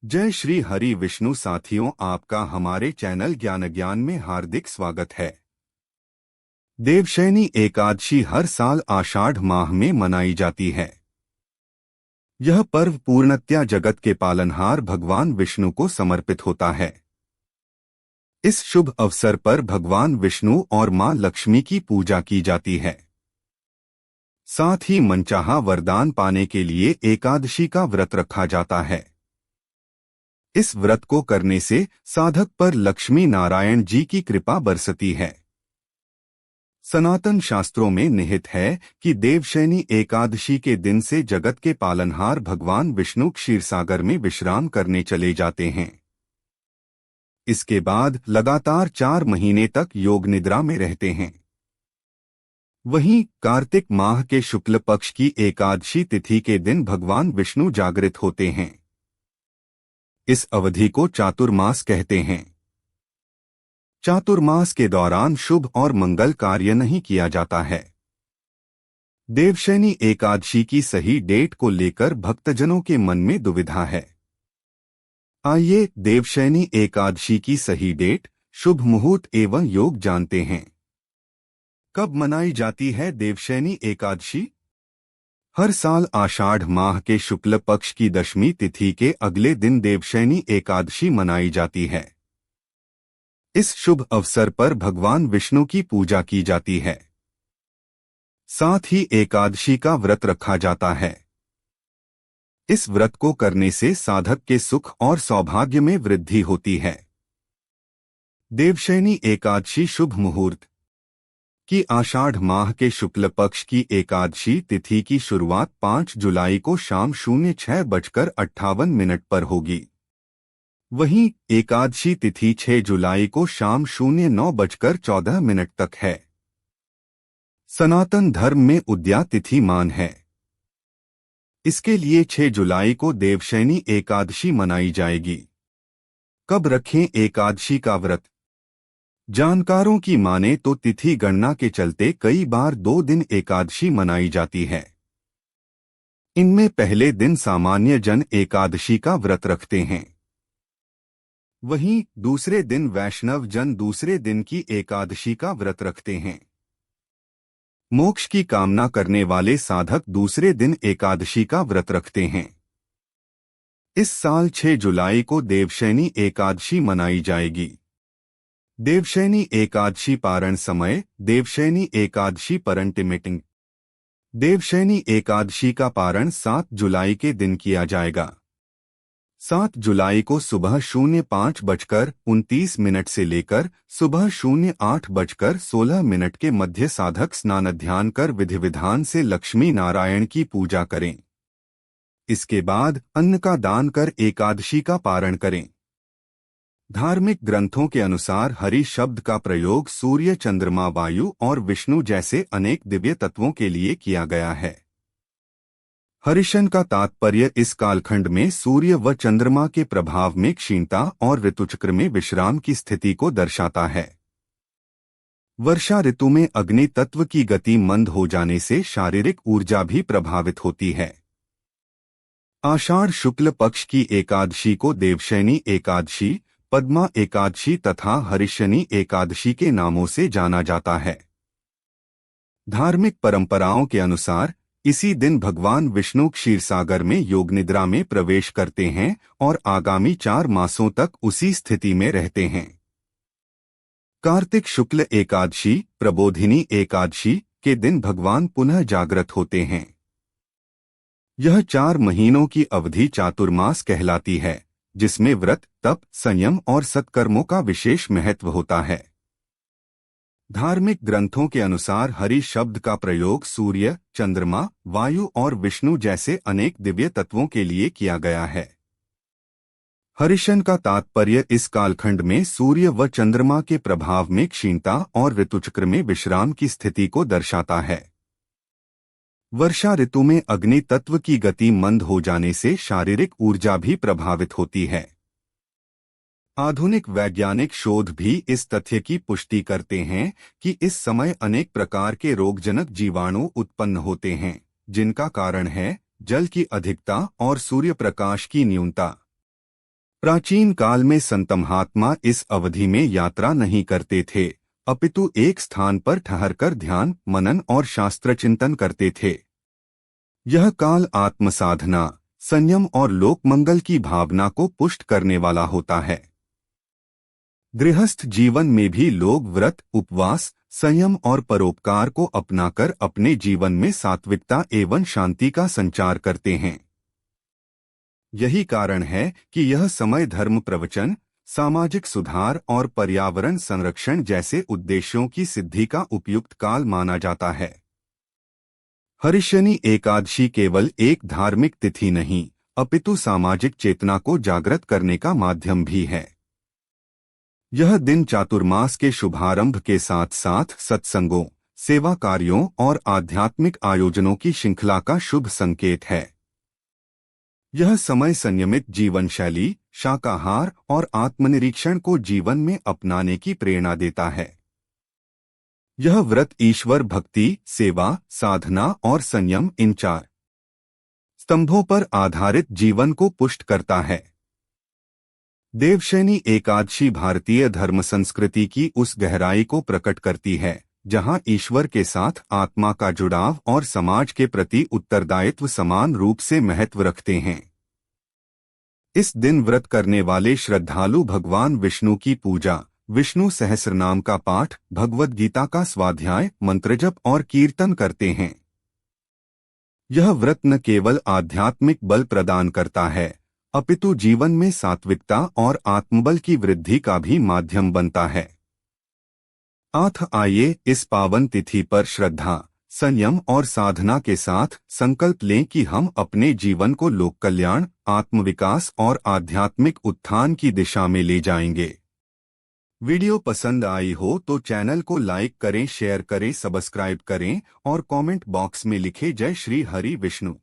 जय श्री हरि विष्णु साथियों, आपका हमारे चैनल ज्ञान में हार्दिक स्वागत है। देवशयनी एकादशी हर साल आषाढ़ माह में मनाई जाती है। यह पर्व पूर्णतया जगत के पालनहार भगवान विष्णु को समर्पित होता है। इस शुभ अवसर पर भगवान विष्णु और मां लक्ष्मी की पूजा की जाती है। साथ ही मनचाहा वरदान पाने के लिए एकादशी का व्रत रखा जाता है। इस व्रत को करने से साधक पर लक्ष्मी नारायण जी की कृपा बरसती है। सनातन शास्त्रों में निहित है कि देवशयनी एकादशी के दिन से जगत के पालनहार भगवान विष्णु क्षीरसागर में विश्राम करने चले जाते हैं। इसके बाद लगातार 4 महीने तक योग निद्रा में रहते हैं। वहीं कार्तिक माह के शुक्ल पक्ष की एकादशी तिथि के दिन भगवान विष्णु जागृत होते हैं। इस अवधि को चातुर्मास कहते हैं। चातुर्मास के दौरान शुभ और मंगल कार्य नहीं किया जाता है। देवशयनी एकादशी की सही डेट को लेकर भक्तजनों के मन में दुविधा है। आइए देवशयनी एकादशी की सही डेट, शुभ मुहूर्त एवं योग जानते हैं। कब मनाई जाती है देवशयनी एकादशी? हर साल आषाढ़ माह के शुक्ल पक्ष की दशमी तिथि के अगले दिन देवशयनी एकादशी मनाई जाती है। इस शुभ अवसर पर भगवान विष्णु की पूजा की जाती है। साथ ही एकादशी का व्रत रखा जाता है। इस व्रत को करने से साधक के सुख और सौभाग्य में वृद्धि होती है। देवशयनी एकादशी शुभ मुहूर्त की आषाढ़ माह के शुक्ल पक्ष की एकादशी तिथि की शुरुआत 5 जुलाई को शाम 06:58 पर होगी। वहीं एकादशी तिथि 6 जुलाई को शाम 09:14 तक है। सनातन धर्म में उद्या तिथि मान है। इसके लिए 6 जुलाई को देवशयनी एकादशी मनाई जाएगी। कब रखें एकादशी का व्रत? जानकारों की माने तो तिथि गणना के चलते कई बार 2 दिन एकादशी मनाई जाती है। इनमें पहले दिन सामान्य जन एकादशी का व्रत रखते हैं। वहीं दूसरे दिन वैष्णव जन दूसरे दिन की एकादशी का व्रत रखते हैं। मोक्ष की कामना करने वाले साधक दूसरे दिन एकादशी का व्रत रखते हैं। इस साल 6 जुलाई को देवशयनी एकादशी मनाई जाएगी। देवशयनी एकादशी पारण समय, देवशयनी एकादशी परंटिमेटिंग। देवशयनी एकादशी का पारण 7 जुलाई के दिन किया जाएगा। 7 जुलाई को सुबह 05:29 से लेकर सुबह 08:16 के मध्य साधक स्नान ध्यान कर विधि विधान से लक्ष्मी नारायण की पूजा करें। इसके बाद अन्न का दान कर एकादशी का पारण करें। धार्मिक ग्रंथों के अनुसार हरि शब्द का प्रयोग सूर्य, चंद्रमा, वायु और विष्णु जैसे अनेक दिव्य तत्वों के लिए किया गया है। हरिशन का तात्पर्य इस कालखंड में सूर्य व चंद्रमा के प्रभाव में क्षीणता और ऋतुचक्र में विश्राम की स्थिति को दर्शाता है। वर्षा ऋतु में अग्नि तत्व की गति मंद हो जाने से शारीरिक ऊर्जा भी प्रभावित होती है। आषाढ़ शुक्ल पक्ष की एकादशी को देवशयनी एकादशी, पद्मा एकादशी तथा हरिशनी एकादशी के नामों से जाना जाता है। धार्मिक परंपराओं के अनुसार इसी दिन भगवान विष्णु क्षीरसागर में योग निद्रा में प्रवेश करते हैं और आगामी 4 मासों तक उसी स्थिति में रहते हैं। कार्तिक शुक्ल एकादशी, प्रबोधिनी एकादशी के दिन भगवान पुनः जागृत होते हैं। यह 4 महीनों की अवधि चातुर्मास कहलाती है, जिसमें व्रत, तप, संयम और सत्कर्मों का विशेष महत्व होता है। धार्मिक ग्रंथों के अनुसार हरि शब्द का प्रयोग सूर्य, चंद्रमा, वायु और विष्णु जैसे अनेक दिव्य तत्वों के लिए किया गया है। हरिशन का तात्पर्य इस कालखंड में सूर्य व चंद्रमा के प्रभाव में क्षीणता और ऋतुचक्र में विश्राम की स्थिति को दर्शाता है। वर्षा ऋतु में अग्नि तत्व की गति मंद हो जाने से शारीरिक ऊर्जा भी प्रभावित होती है। आधुनिक वैज्ञानिक शोध भी इस तथ्य की पुष्टि करते हैं कि इस समय अनेक प्रकार के रोगजनक जीवाणु उत्पन्न होते हैं, जिनका कारण है जल की अधिकता और सूर्य प्रकाश की न्यूनता। प्राचीन काल में संत महात्मा इस अवधि में यात्रा नहीं करते थे, अपितु एक स्थान पर ठहरकर ध्यान, मनन और शास्त्र चिंतन करते थे। यह काल आत्मसाधना, संयम और लोकमंगल की भावना को पुष्ट करने वाला होता है। गृहस्थ जीवन में भी लोग व्रत, उपवास, संयम और परोपकार को अपनाकर अपने जीवन में सात्विकता एवं शांति का संचार करते हैं। यही कारण है कि यह समय धर्म प्रवचन, सामाजिक सुधार और पर्यावरण संरक्षण जैसे उद्देश्यों की सिद्धि का उपयुक्त काल माना जाता है। हरिशनि एकादशी केवल एक धार्मिक तिथि नहीं, अपितु सामाजिक चेतना को जागृत करने का माध्यम भी है। यह दिन चातुर्मास के शुभारंभ के साथ साथ सत्संगों, सेवा कार्यों और आध्यात्मिक आयोजनों की श्रृंखला का शुभ संकेत है। यह समय संयमित जीवन शैली, शाकाहार और आत्मनिरीक्षण को जीवन में अपनाने की प्रेरणा देता है। यह व्रत ईश्वर भक्ति, सेवा, साधना और संयम इन 4 स्तंभों पर आधारित जीवन को पुष्ट करता है। देवशयनी एकादशी भारतीय धर्म संस्कृति की उस गहराई को प्रकट करती है जहां ईश्वर के साथ आत्मा का जुड़ाव और समाज के प्रति उत्तरदायित्व समान रूप से महत्व रखते हैं। इस दिन व्रत करने वाले श्रद्धालु भगवान विष्णु की पूजा, विष्णु सहस्रनाम का पाठ, भगवद गीता का स्वाध्याय, मंत्रजप और कीर्तन करते हैं। यह व्रत न केवल आध्यात्मिक बल प्रदान करता है, अपितु जीवन में सात्विकता और आत्मबल की वृद्धि का भी माध्यम बनता है। आइए इस पावन तिथि पर श्रद्धा, संयम और साधना के साथ संकल्प लें कि हम अपने जीवन को लोक कल्याण, आत्मविकास और आध्यात्मिक उत्थान की दिशा में ले जाएंगे। वीडियो पसंद आई हो तो चैनल को लाइक करें, शेयर करें, सब्सक्राइब करें और कमेंट बॉक्स में लिखें जय श्री हरि विष्णु।